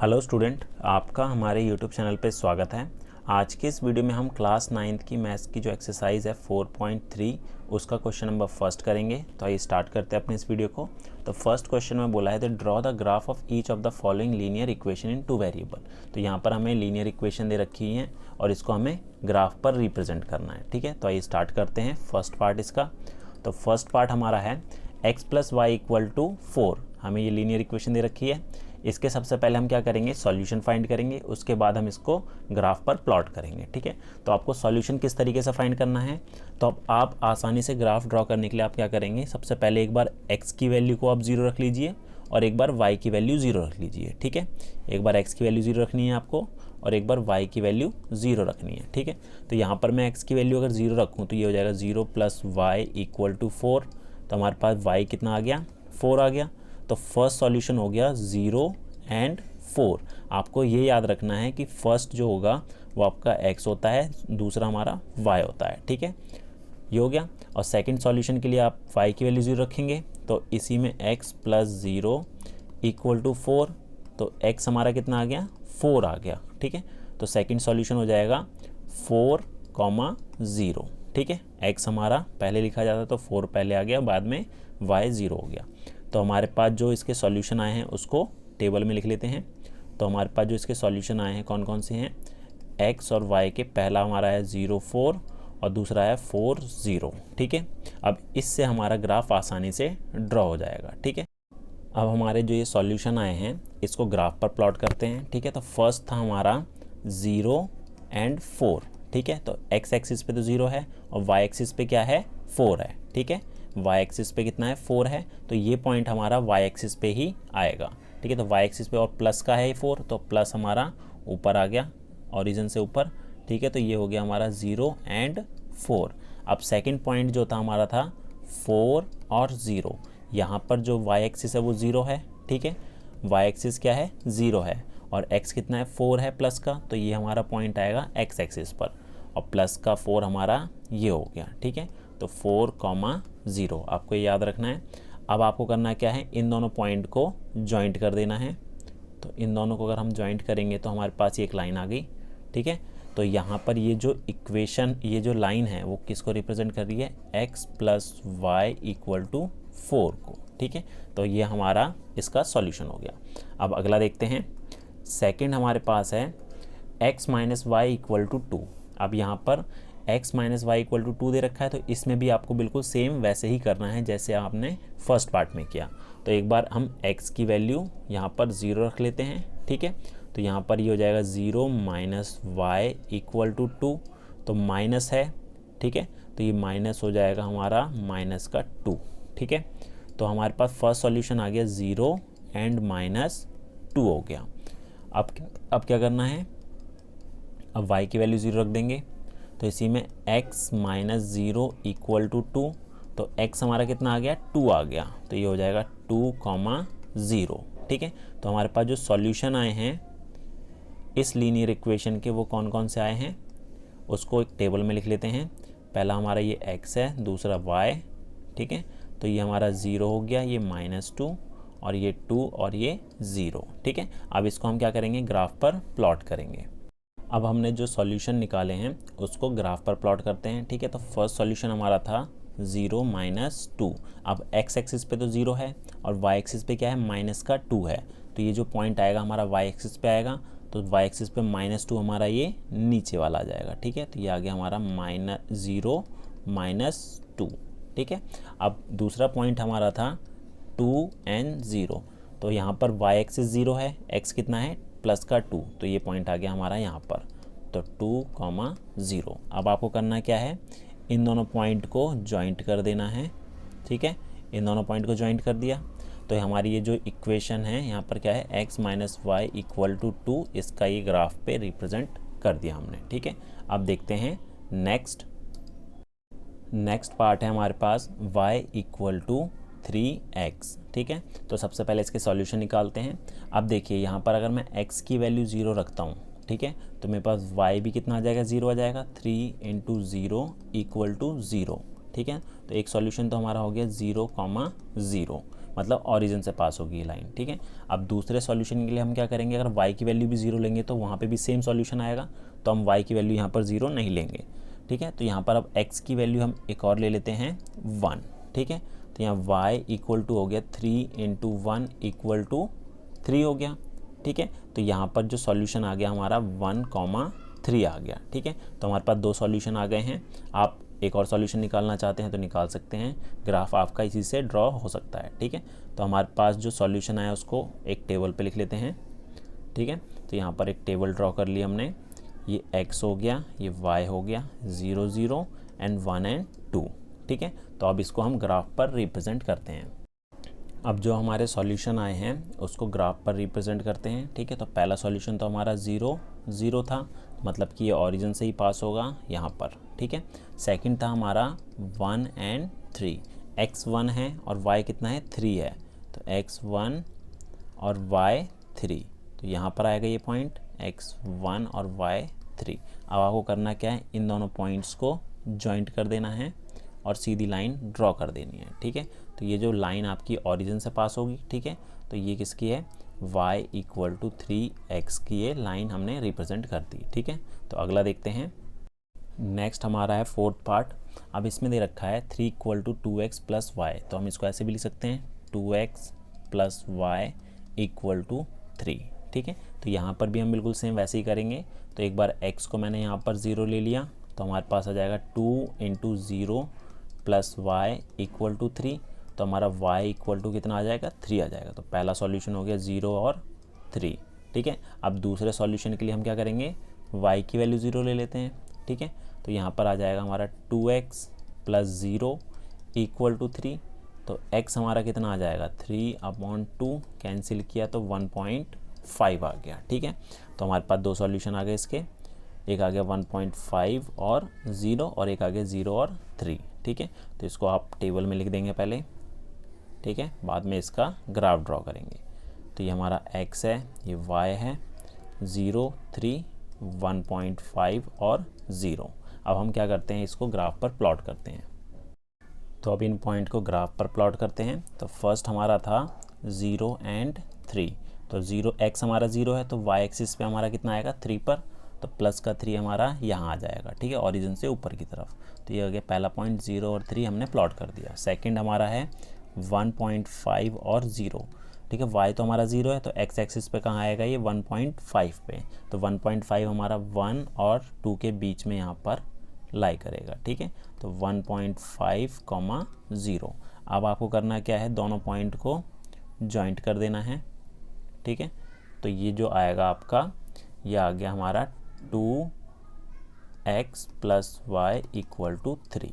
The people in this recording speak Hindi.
हेलो स्टूडेंट, आपका हमारे यूट्यूब चैनल पे स्वागत है। आज के इस वीडियो में हम क्लास 9th की मैथ्स की जो एक्सरसाइज है 4.3 उसका क्वेश्चन नंबर फर्स्ट करेंगे। तो आइए स्टार्ट करते हैं अपने इस वीडियो को। तो फर्स्ट क्वेश्चन में बोला है the draw the graph of each of the following linear equation in two variable. तो यहाँ पर हमें लीनियर इक्वेशन दे रखी है और इसको हमें ग्राफ पर रिप्रेजेंट करना है। ठीक है, तो आइए स्टार्ट करते हैं फर्स्ट पार्ट इसका। तो फर्स्ट पार्ट हमारा है x + y = 4। हमें ये लीनियर इक्वेशन दे रखी है। इसके सबसे पहले हम क्या करेंगे, सॉल्यूशन फाइंड करेंगे, उसके बाद हम इसको ग्राफ पर प्लॉट करेंगे। ठीक है, तो आपको सॉल्यूशन किस तरीके से फाइंड करना है, तो आप आसानी से ग्राफ ड्रॉ करने के लिए आप क्या करेंगे, सबसे पहले एक बार x की वैल्यू को आप 0 रख लीजिए और एक बार y की वैल्यू 0 रख लीजिए। ठीक है, एक बार x की वैल्यू 0 रखनी है आपको और एक बार y की वैल्यू 0 रखनी है। ठीक है, तो यहाँ पर मैं x की वैल्यू अगर 0 रखूँ तो ये हो जाएगा 0 + y = 4। तो हमारे पास y कितना आ गया, 4 आ गया। तो फर्स्ट सॉल्यूशन हो गया 0 और 4। आपको ये याद रखना है कि फर्स्ट जो होगा वो आपका x होता है, दूसरा हमारा y होता है। ठीक है, ये हो गया। और सेकंड सॉल्यूशन के लिए आप y की वैल्यू 0 रखेंगे तो इसी में x + 0 = 4। तो x हमारा कितना आ गया, 4 आ गया। ठीक है, तो सेकंड सॉल्यूशन हो जाएगा 4, 0। ठीक है, x हमारा पहले लिखा जाता तो 4 पहले आ गया, बाद में y 0 हो गया। तो हमारे पास जो इसके सॉल्यूशन आए हैं उसको टेबल में लिख लेते हैं। तो हमारे पास जो इसके सॉल्यूशन आए हैं कौन कौन से हैं, x और y के, पहला हमारा है 0, 4 और दूसरा है 4, 0। ठीक है, अब इससे हमारा ग्राफ आसानी से ड्रॉ हो जाएगा। ठीक है, अब हमारे जो ये सॉल्यूशन आए हैं इसको ग्राफ पर प्लॉट करते हैं। ठीक है, तो फर्स्ट था हमारा 0 और 4। ठीक है, तो x एक्सिस पे तो 0 है और y एक्सिस पे क्या है, 4 है। ठीक है, y एक्सिस पे कितना है, 4 है, तो ये पॉइंट हमारा y एक्सिस पे ही आएगा। ठीक है, तो y एक्सिस पे और प्लस का है 4, तो प्लस हमारा ऊपर आ गया, ओरिजिन से ऊपर। ठीक है, तो ये हो गया हमारा 0 और 4। अब सेकंड पॉइंट जो था हमारा था 4 और 0। यहाँ पर जो y एक्सिस है वो 0 है। ठीक है, y एक्सिस क्या है, 0 है और x कितना है, 4 है प्लस का, तो ये हमारा पॉइंट आएगा x एक्सिस पर और प्लस का 4 हमारा ये हो गया। ठीक है, तो 4, 0 आपको ये याद रखना है। अब आपको करना क्या है, इन दोनों पॉइंट को जॉइंट कर देना है। तो इन दोनों को अगर हम जॉइंट करेंगे तो हमारे पास ये एक लाइन आ गई। ठीक है, तो यहाँ पर ये जो इक्वेशन, ये जो लाइन है वो किसको रिप्रेजेंट कर रही है, x + y = 4 को। ठीक है, तो ये हमारा इसका सॉल्यूशन हो गया। अब अगला देखते हैं। सेकंड हमारे पास है x - y = 2। अब यहाँ पर x - y = 2 दे रखा है, तो इसमें भी आपको बिल्कुल सेम वैसे ही करना है जैसे आपने फर्स्ट पार्ट में किया। तो एक बार हम x की वैल्यू यहाँ पर 0 रख लेते हैं। ठीक है, तो यहाँ पर ये हो जाएगा 0 - y = 2, तो माइनस है। ठीक है, तो ये माइनस हो जाएगा हमारा -2। ठीक है, तो हमारे पास फर्स्ट सॉल्यूशन आ गया 0 और -2 हो गया। अब क्या करना है, अब y की वैल्यू 0 रख देंगे, तो इसी में x - 0 = 2। तो x हमारा कितना आ गया, 2 आ गया, तो ये हो जाएगा 2, 0। ठीक है, तो हमारे पास जो सॉल्यूशन आए हैं इस लीनियर इक्वेशन के वो कौन कौन से आए हैं उसको एक टेबल में लिख लेते हैं। पहला हमारा ये x है, दूसरा y। ठीक है, तो ये हमारा 0 हो गया, ये -2 और ये 2 और ये 0। ठीक है, अब इसको हम क्या करेंगे, ग्राफ पर प्लॉट करेंगे। अब हमने जो सॉल्यूशन निकाले हैं उसको ग्राफ पर प्लॉट करते हैं। ठीक है, तो फर्स्ट सॉल्यूशन हमारा था 0 - 2। अब x एक्सिस पे तो 0 है और y एक्सिस पे क्या है, -2 है, तो ये जो पॉइंट आएगा हमारा y एक्सिस पे आएगा, तो y एक्सिस पे -2 हमारा ये नीचे वाला आ जाएगा। ठीक है, तो ये आ गया हमारा -0 - 2। ठीक है, अब दूसरा पॉइंट हमारा था 2 और 0, तो यहाँ पर y एक्सिस 0 है, x कितना है, +2, तो ये पॉइंट आ गया हमारा यहाँ पर, तो 2, 0। अब आपको करना क्या है, इन दोनों पॉइंट को जॉइंट कर देना है। ठीक है, इन दोनों पॉइंट को जॉइंट कर दिया तो हमारी ये जो इक्वेशन है यहाँ पर क्या है, x - y = 2, इसका ये ग्राफ पे रिप्रेजेंट कर दिया हमने। ठीक है, अब देखते हैं नेक्स्ट पार्ट है हमारे पास y = 3x। ठीक है, तो सबसे पहले इसके सॉल्यूशन निकालते हैं। अब देखिए यहाँ पर अगर मैं x की वैल्यू 0 रखता हूँ, ठीक है, तो मेरे पास y भी कितना आ जाएगा, 0 आ जाएगा। 3 × 0 = 0। ठीक है, तो एक सॉल्यूशन तो हमारा हो गया 0, 0। मतलब ऑरिजिन से पास होगी ये लाइन, ठीक है। अब दूसरे सॉल्यूशन के लिए हम क्या करेंगे, अगर y की वैल्यू भी 0 लेंगे तो वहाँ पे भी सेम सॉल्यूशन आएगा, तो हम y की वैल्यू यहाँ पर 0 नहीं लेंगे, ठीक है। तो यहाँ पर अब x की वैल्यू हम एक और ले लेते हैं 1, ठीक है। तो यहाँ y इक्वल टू हो गया 3 इंटू 1 इक्वल टू 3 हो गया, ठीक है। तो यहाँ पर जो सॉल्यूशन आ गया हमारा 1,3 आ गया, ठीक है। तो हमारे पास 2 सॉल्यूशन आ गए हैं। आप एक और सॉल्यूशन निकालना चाहते हैं तो निकाल सकते हैं, ग्राफ आपका इसी से ड्रॉ हो सकता है, ठीक है। तो हमारे पास जो सॉल्यूशन आया उसको एक टेबल पे लिख लेते हैं, ठीक है। तो यहाँ पर एक टेबल ड्रॉ कर लिया हमने, ये x हो गया, ये y हो गया, 0 0 एंड 1 एंड 2, ठीक है। तो अब इसको हम ग्राफ पर रिप्रेजेंट करते हैं। अब जो हमारे सॉल्यूशन आए हैं उसको ग्राफ पर रिप्रेजेंट करते हैं, ठीक है। तो पहला सॉल्यूशन तो हमारा 0 0 था, मतलब कि ये ऑरिजिन से ही पास होगा यहाँ पर, ठीक है। सेकंड था हमारा 1 एंड 3, x 1 है और y कितना है 3 है, तो x 1 और y 3, तो यहाँ पर आएगा ये पॉइंट x 1 और y 3। अब आपको करना क्या है, इन दोनों पॉइंट्स को जॉइंट कर देना है और सीधी लाइन ड्रॉ कर देनी है, ठीक है। तो ये जो लाइन आपकी ऑरिजिन से पास होगी, ठीक है, तो ये किसकी है, y इक्वल टू 3x की ये लाइन हमने रिप्रेजेंट कर दी, ठीक है। तो अगला देखते हैं। नेक्स्ट हमारा है फोर्थ पार्ट। अब इसमें दे रखा है 3 equal to 2x plus Y, तो हम इसको ऐसे भी लिख सकते हैं 2x plus y equal to 3, ठीक है। तो यहाँ पर भी हम बिल्कुल सेम वैसे ही करेंगे। तो एक बार x को मैंने यहाँ पर 0 ले लिया, तो हमारे पास आ जाएगा 2 into 0 plus y equal to 3, तो हमारा y इक्वल टू कितना आ जाएगा, 3 आ जाएगा। तो पहला सॉल्यूशन हो गया 0 और 3, ठीक है। अब दूसरे सॉल्यूशन के लिए हम क्या करेंगे, y की वैल्यू 0 ले लेते हैं, ठीक है। तो यहाँ पर आ जाएगा हमारा 2x प्लस 0 इक्वल टू 3, तो x हमारा कितना आ जाएगा 3/2, कैंसिल किया तो 1.5 आ गया, ठीक है। तो हमारे पास 2 सॉल्यूशन आ गए इसके, एक आ गया 1.5 और 0 और एक आ गया 0 और 3, ठीक है। तो इसको आप टेबल में लिख देंगे पहले, ठीक है, बाद में इसका ग्राफ ड्रॉ करेंगे। तो ये हमारा x है, ये y है, 0 3 1.5 और 0। अब हम क्या करते हैं, इसको ग्राफ पर प्लॉट करते हैं। तो अब इन पॉइंट को ग्राफ पर प्लॉट करते हैं। तो फर्स्ट हमारा था 0 एंड 3, तो 0 x हमारा 0 है, तो y एक्सिस पे हमारा कितना आएगा 3 पर, तो प्लस का 3 हमारा यहाँ आ जाएगा, ठीक है, ऑरिजिन से ऊपर की तरफ। तो ये हो गया पहला पॉइंट, 0 और 3 हमने प्लॉट कर दिया। सेकंड हमारा है 1.5 और 0, ठीक है। y तो हमारा 0 है, तो x एक्सिस पे कहाँ आएगा, ये 1.5 पे, तो 1.5 हमारा 1 और 2 के बीच में यहाँ पर लाई करेगा, ठीक है। तो 1.5, 0। अब आपको करना क्या है, दोनों पॉइंट को जॉइंट कर देना है, ठीक है। तो ये जो आएगा आपका, ये आ गया हमारा 2x plus y equal to 3,